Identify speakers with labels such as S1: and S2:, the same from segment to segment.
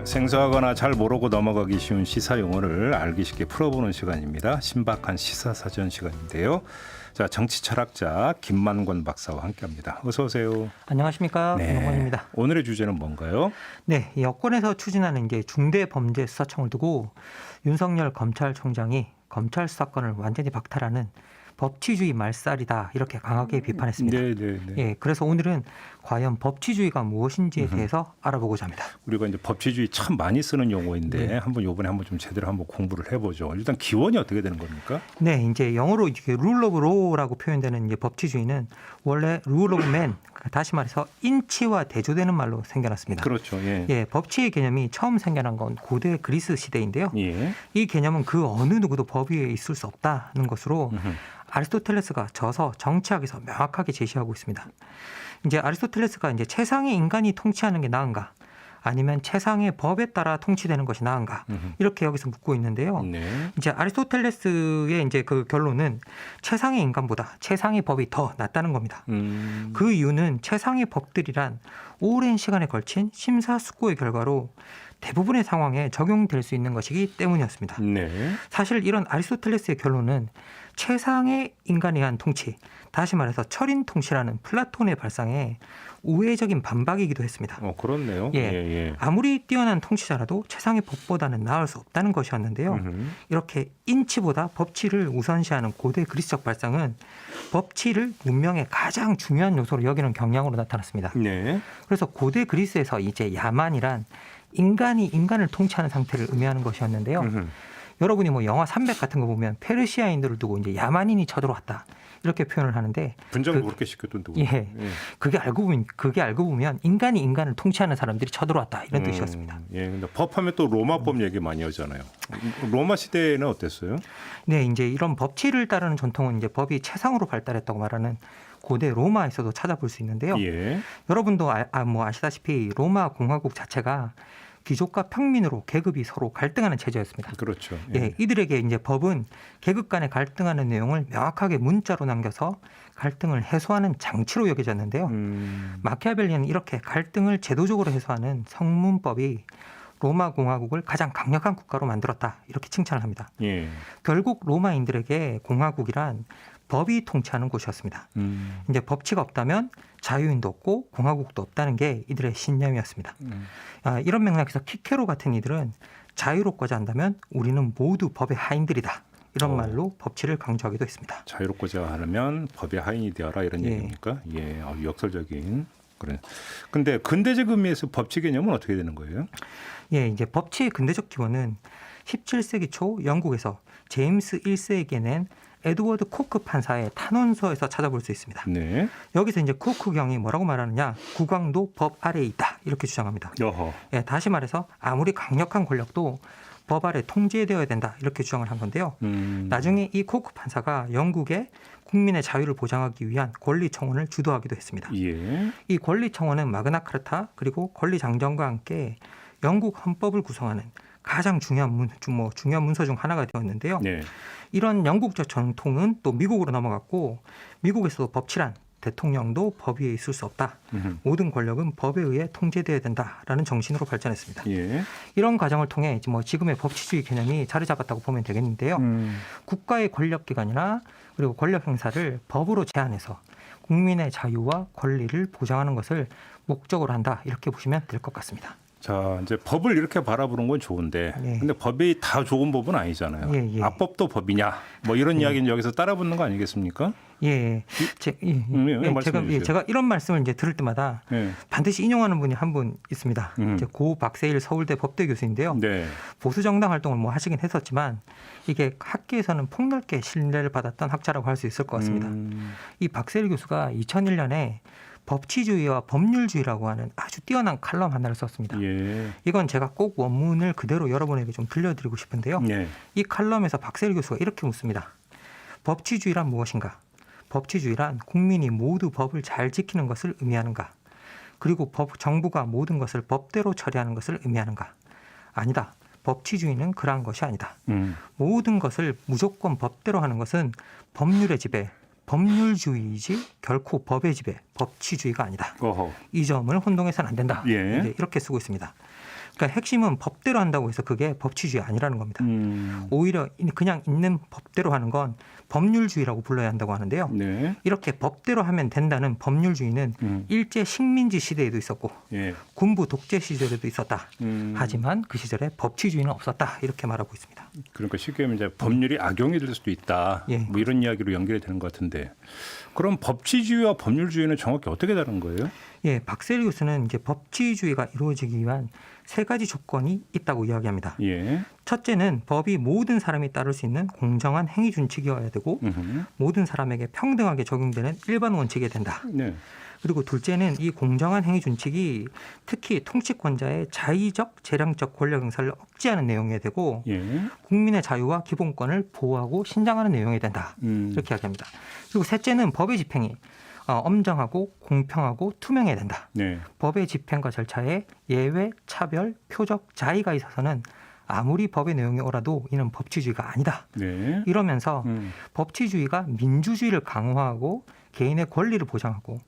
S1: 생소하거나 잘 모르고 넘어가기 쉬운 시사 용어를 알기 쉽게 풀어보는 시간입니다. 신박한 시사사전 시간인데요. 자, 정치철학자 김만권 박사와 함께합니다. 어서 오세요.
S2: 안녕하십니까. 김만권입니다.
S1: 오늘의 주제는 뭔가요?
S2: 네, 여권에서 추진하는 이제 중대범죄수사청을 두고 윤석열 검찰총장이 검찰 수사권을 완전히 박탈하는 법치주의 말살이다 이렇게 강하게 비판했습니다. 예, 그래서 오늘은 과연 법치주의가 무엇인지에 대해서 알아보고자 합니다.
S1: 우리가 이제 법치주의 참 많이 쓰는 용어인데
S2: 네.
S1: 이번에 한번 좀 제대로 한번 공부를 해보죠. 일단 기원이 어떻게 되는 겁니까?
S2: 네, 이제 영어로 이게 rule of law라고 표현되는 이제 법치주의는 원래 rule of man, 다시 말해서 인치와 대조되는 말로 생겨났습니다.
S1: 그렇죠. 예.
S2: 예, 법치의 개념이 처음 생겨난 건 고대 그리스 시대인데요.
S1: 예.
S2: 이 개념은 그 어느 누구도 법 위에 있을 수 없다는 것으로 아리스토텔레스가 저서 정치학에서 명확하게 제시하고 있습니다. 이제 아리스토텔레스가 이제 최상의 인간이 통치하는 게 나은가, 아니면 최상의 법에 따라 통치되는 것이 나은가, 이렇게 여기서 묻고 있는데요.
S1: 네.
S2: 이제 아리스토텔레스의 이제 그 결론은 최상의 인간보다 최상의 법이 더 낫다는 겁니다. 그 이유는 최상의 법들이란 오랜 시간에 걸친 심사숙고의 결과로 대부분의 상황에 적용될 수 있는 것이기 때문이었습니다.
S1: 네.
S2: 사실 이런 아리스토텔레스의 결론은 최상의 인간에 의한 통치, 다시 말해서 철인 통치라는 플라톤의 발상에 우회적인 반박이기도 했습니다.
S1: 그렇네요.
S2: 예. 아무리 뛰어난 통치자라도 최상의 법보다는 나을 수 없다는 것이었는데요. 이렇게 인치보다 법치를 우선시하는 고대 그리스적 발상은 법치를 문명의 가장 중요한 요소로 여기는 경향으로 나타났습니다.
S1: 네.
S2: 그래서 고대 그리스에서 이제 야만이란 인간이 인간을 통치하는 상태를 의미하는 것이었는데요. 여러분이 뭐 영화 300 같은 거 보면 페르시아인들을 두고 이제 야만인이 쳐들어왔다 이렇게 표현을 하는데
S1: 분장을 그렇게 시켰던 누구?
S2: 예, 그게 알고 보면 인간이 인간을 통치하는 사람들이 쳐들어왔다 이런 뜻이었습니다.
S1: 예, 근데 법하면 또 로마법 얘기 많이 하잖아요. 로마 시대에는 어땠어요?
S2: 네, 이제 이런 법치를 따르는 전통은 이제 법이 최상으로 발달했다고 말하는 고대 로마에서도 찾아볼 수 있는데요.
S1: 예.
S2: 여러분도 아시다시피 로마 공화국 자체가 귀족과 평민으로 계급이 서로 갈등하는 체제였습니다.
S1: 그렇죠.
S2: 예, 이들에게 이제 법은 계급 간에 갈등하는 내용을 명확하게 문자로 남겨서 갈등을 해소하는 장치로 여겨졌는데요. 마키아벨리는 이렇게 갈등을 제도적으로 해소하는 성문법이 로마 공화국을 가장 강력한 국가로 만들었다 이렇게 칭찬을 합니다.
S1: 예.
S2: 결국 로마인들에게 공화국이란 법이 통치하는 곳이었습니다. 이제 법치가 없다면 자유인도 없고 공화국도 없다는 게 이들의 신념이었습니다. 이런 맥락에서 키케로 같은 이들은 자유롭고자 한다면 우리는 모두 법의 하인들이다. 이런 말로 법치를 강조하기도 했습니다.
S1: 자유롭고자 하면 법의 하인이 되어라 이런 얘기입니까? 예, 역설적인 그런. 근데 근대적 의미에서 법치 개념은 어떻게 되는 거예요?
S2: 예, 이제 법치의 근대적 기원은 17세기 초 영국에서 제임스 1세에게 낸 에드워드 코크 판사의 탄원서에서 찾아볼 수 있습니다.
S1: 네.
S2: 여기서 이제 코크 경이 뭐라고 말하느냐, 국왕도 법 아래에 있다 이렇게 주장합니다.
S1: 여허.
S2: 예, 다시 말해서 아무리 강력한 권력도 법 아래 통제되어야 된다 이렇게 주장을 한 건데요. 나중에 이 코크 판사가 영국의 국민의 자유를 보장하기 위한 권리청원을 주도하기도 했습니다.
S1: 예.
S2: 이 권리청원은 마그나카르타 그리고 권리장정과 함께 영국 헌법을 구성하는 가장 중요한 문서 중 하나가 되었는데요.
S1: 네.
S2: 이런 영국적 전통은 또 미국으로 넘어갔고 미국에서도 법치란 대통령도 법 위에 있을 수 없다. 모든 권력은 법에 의해 통제돼야 된다라는 정신으로 발전했습니다.
S1: 예.
S2: 이런 과정을 통해 지금의 법치주의 개념이 자리 잡았다고 보면 되겠는데요. 국가의 권력기관이나 그리고 권력 행사를 법으로 제한해서 국민의 자유와 권리를 보장하는 것을 목적으로 한다 이렇게 보시면 될 것 같습니다.
S1: 자, 이제 법을 이렇게 바라보는 건 좋은데,
S2: 예.
S1: 근데 법이 다 좋은 법은 아니잖아요.
S2: 예.
S1: 악법도 법이냐, 뭐 이런 이야기는 여기서 따라붙는 거 아니겠습니까?
S2: 예. 제가 이런 말씀을 이제 들을 때마다 반드시 인용하는 분이 한 분 있습니다. 이제 고 박세일 서울대 법대 교수인데요.
S1: 네.
S2: 보수 정당 활동을 하시긴 했었지만 이게 학계에서는 폭넓게 신뢰를 받았던 학자라고 할 수 있을 것 같습니다. 이 박세일 교수가 2001년에 법치주의와 법률주의라고 하는 아주 뛰어난 칼럼 하나를 썼습니다.
S1: 예.
S2: 이건 제가 꼭 원문을 그대로 여러분에게 좀 들려드리고 싶은데요.
S1: 예.
S2: 이 칼럼에서 박세일 교수가 이렇게 묻습니다. 법치주의란 무엇인가? 법치주의란 국민이 모두 법을 잘 지키는 것을 의미하는가? 그리고 정부가 모든 것을 법대로 처리하는 것을 의미하는가? 아니다. 법치주의는 그러한 것이 아니다. 모든 것을 무조건 법대로 하는 것은 법률의 지배, 법률주의이지 결코 법의 지배, 법치주의가 아니다.
S1: 어허.
S2: 이 점을 혼동해서는 안 된다.
S1: 예.
S2: 이렇게 쓰고 있습니다. 그러니까 핵심은 법대로 한다고 해서 그게 법치주의 아니라는 겁니다. 오히려 그냥 있는 법대로 하는 건 법률주의라고 불러야 한다고 하는데요.
S1: 네.
S2: 이렇게 법대로 하면 된다는 법률주의는 일제 식민지 시대에도 있었고
S1: 예.
S2: 군부 독재 시절에도 있었다. 하지만 그 시절에 법치주의는 없었다. 이렇게 말하고 있습니다.
S1: 그러니까 쉽게 말하면 이제 법률이 악용이 될 수도 있다.
S2: 예.
S1: 뭐 이런 이야기로 연결이 되는 것 같은데. 그럼 법치주의와 법률주의는 정확히 어떻게 다른 거예요?
S2: 예, 박세리 교수는 이제 법치주의가 이루어지기 위한 세 가지 조건이 있다고 이야기합니다.
S1: 예.
S2: 첫째는 법이 모든 사람이 따를 수 있는 공정한 행위 준칙이어야 되고 모든 사람에게 평등하게 적용되는 일반 원칙이 된다.
S1: 네.
S2: 그리고 둘째는 이 공정한 행위 준칙이 특히 통치권자의 자의적, 재량적 권력 행사를 억제하는 내용이 되고
S1: 예.
S2: 국민의 자유와 기본권을 보호하고 신장하는 내용이 된다. 이렇게 이야기합니다. 그리고 셋째는 법의 집행이 엄정하고 공평하고 투명해야 된다.
S1: 네.
S2: 법의 집행과 절차에 예외, 차별, 표적, 자의가 있어서는 아무리 법의 내용이 옳아도 이는 법치주의가 아니다.
S1: 네.
S2: 이러면서 법치주의가 민주주의를 강화하고 개인의 권리를 보장하고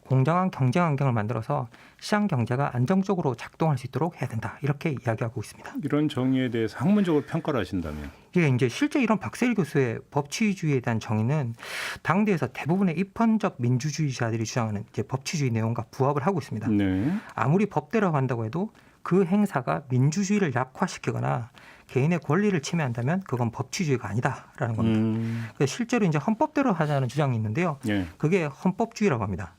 S2: 공정한 경쟁 환경을 만들어서 시장 경제가 안정적으로 작동할 수 있도록 해야 된다. 이렇게 이야기하고 있습니다.
S1: 이런 정의에 대해서 학문적으로 평가를 하신다면?
S2: 예, 이제 실제 이런 박세일 교수의 법치주의에 대한 정의는 당대에서 대부분의 입헌적 민주주의자들이 주장하는 이제 법치주의 내용과 부합을 하고 있습니다.
S1: 네.
S2: 아무리 법대로 한다고 해도 그 행사가 민주주의를 약화시키거나 개인의 권리를 침해한다면 그건 법치주의가 아니다라는 겁니다. 그래서 실제로 이제 헌법대로 하자는 주장이 있는데요.
S1: 예.
S2: 그게 헌법주의라고 합니다.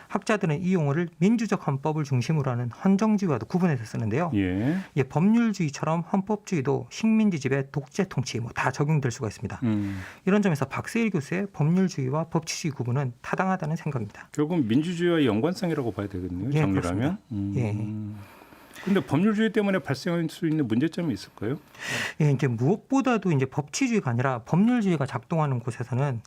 S2: 학자들은 이 용어를 민주적 헌법을 중심으로 하는 헌정주의와도 구분해서 쓰는데요.
S1: 예.
S2: 예, 법률주의처럼 헌법주의도 식민지 지배, 독재 통치 뭐 다 적용될 수가 있습니다. 이런 점에서 박세일 교수의 법률주의와 법치주의 구분은 타당하다는 생각입니다.
S1: 결국은 민주주의와 연관성이라고 봐야 되거든요.
S2: 예,
S1: 정리라면.
S2: 예.
S1: 근데 법률주의 때문에 발생할 수 있는 문제점이 있을까요?
S2: 예, 이제 무엇보다도 이제 법치주의가 아니라 법률주의가 작동하는 곳에서는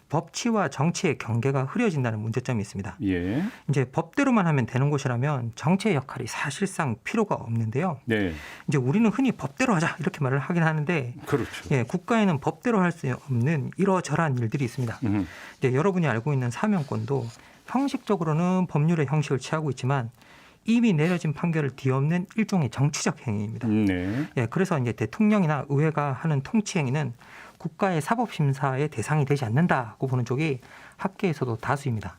S2: 법치와 정치의 경계가 흐려진다는 문제점이 있습니다.
S1: 예.
S2: 이제 법대로만 하면 되는 곳이라면 정치의 역할이 사실상 필요가 없는데요.
S1: 네.
S2: 이제 우리는 흔히 법대로 하자 이렇게 말을 하긴 하는데
S1: 그렇죠.
S2: 예, 국가에는 법대로 할 수 없는 이러저러한 일들이 있습니다. 이제 여러분이 알고 있는 사면권도 형식적으로는 법률의 형식을 취하고 있지만 이미 내려진 판결을 뒤엎는 일종의 정치적 행위입니다.
S1: 네.
S2: 예, 그래서 이제 대통령이나 의회가 하는 통치 행위는 국가의 사법 심사의 대상이 되지 않는다고 보는 쪽이 학계에서도 다수입니다.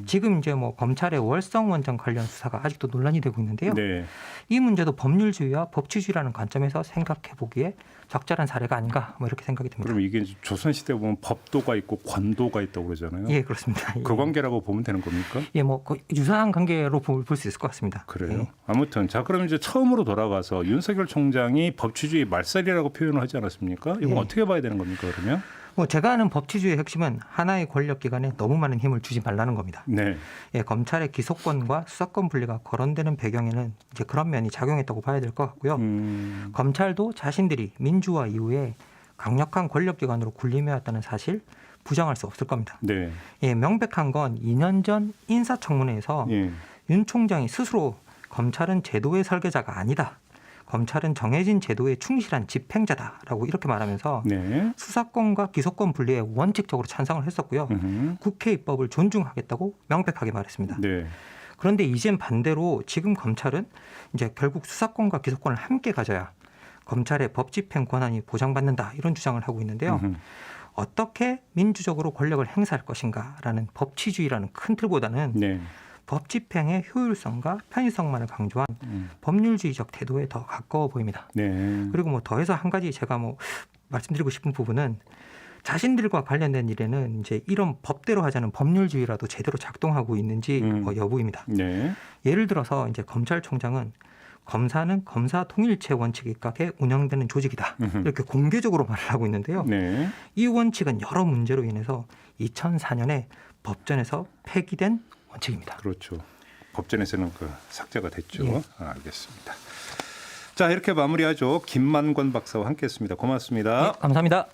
S2: 지금 이제 뭐 검찰의 월성 원전 관련 수사가 아직도 논란이 되고 있는데요.
S1: 네.
S2: 이 문제도 법률주의와 법치주의라는 관점에서 생각해 보기에 적절한 사례가 아닌가 뭐 이렇게 생각이 듭니다.
S1: 그럼 이게 조선 시대 보면 법도가 있고 관도가 있다고 그러잖아요.
S2: 예, 그렇습니다. 예.
S1: 그 관계라고 보면 되는 겁니까?
S2: 예, 뭐 유사한 관계로 볼 수 있을 것 같습니다.
S1: 그래요.
S2: 예.
S1: 아무튼 자 그럼 이제 처음으로 돌아가서 윤석열 총장이 법치주의 말살이라고 표현을 하지 않았습니까? 이건
S2: 예.
S1: 어떻게 봐야 되는 겁니까 그러면?
S2: 뭐 제가 아는 법치주의의 핵심은 하나의 권력기관에 너무 많은 힘을 주지 말라는 겁니다.
S1: 네.
S2: 예, 검찰의 기소권과 수사권 분리가 거론되는 배경에는 이제 그런 면이 작용했다고 봐야 될 것 같고요. 검찰도 자신들이 민주화 이후에 강력한 권력기관으로 군림해왔다는 사실 부정할 수 없을 겁니다.
S1: 네.
S2: 예, 명백한 건 2년 전 인사청문회에서
S1: 예.
S2: 윤 총장이 스스로 검찰은 제도의 설계자가 아니다. 검찰은 정해진 제도에 충실한 집행자다라고 이렇게 말하면서
S1: 네.
S2: 수사권과 기소권 분리에 원칙적으로 찬성을 했었고요. 국회 입법을 존중하겠다고 명백하게 말했습니다.
S1: 네.
S2: 그런데 이젠 반대로 지금 검찰은 이제 결국 수사권과 기소권을 함께 가져야 검찰의 법 집행 권한이 보장받는다 이런 주장을 하고 있는데요. 어떻게 민주적으로 권력을 행사할 것인가라는 법치주의라는 큰 틀보다는
S1: 네.
S2: 법 집행의 효율성과 편의성만을 강조한 법률주의적 태도에 더 가까워 보입니다.
S1: 네.
S2: 그리고 뭐 더해서 한 가지 제가 뭐 말씀드리고 싶은 부분은 자신들과 관련된 일에는 이제 이런 법대로 하자는 법률주의라도 제대로 작동하고 있는지 여부입니다.
S1: 네.
S2: 예를 들어서 이제 검찰총장은 검사는 검사 통일체 원칙에 입각해 운영되는 조직이다. 이렇게 공개적으로 말을 하고 있는데요.
S1: 네.
S2: 이 원칙은 여러 문제로 인해서 2004년에 법전에서 폐기된 원칙입니다.
S1: 그렇죠. 법전에서는 그 삭제가 됐죠.
S2: 예.
S1: 알겠습니다. 자 이렇게 마무리하죠. 김만권 박사와 함께했습니다. 고맙습니다.
S2: 네, 감사합니다.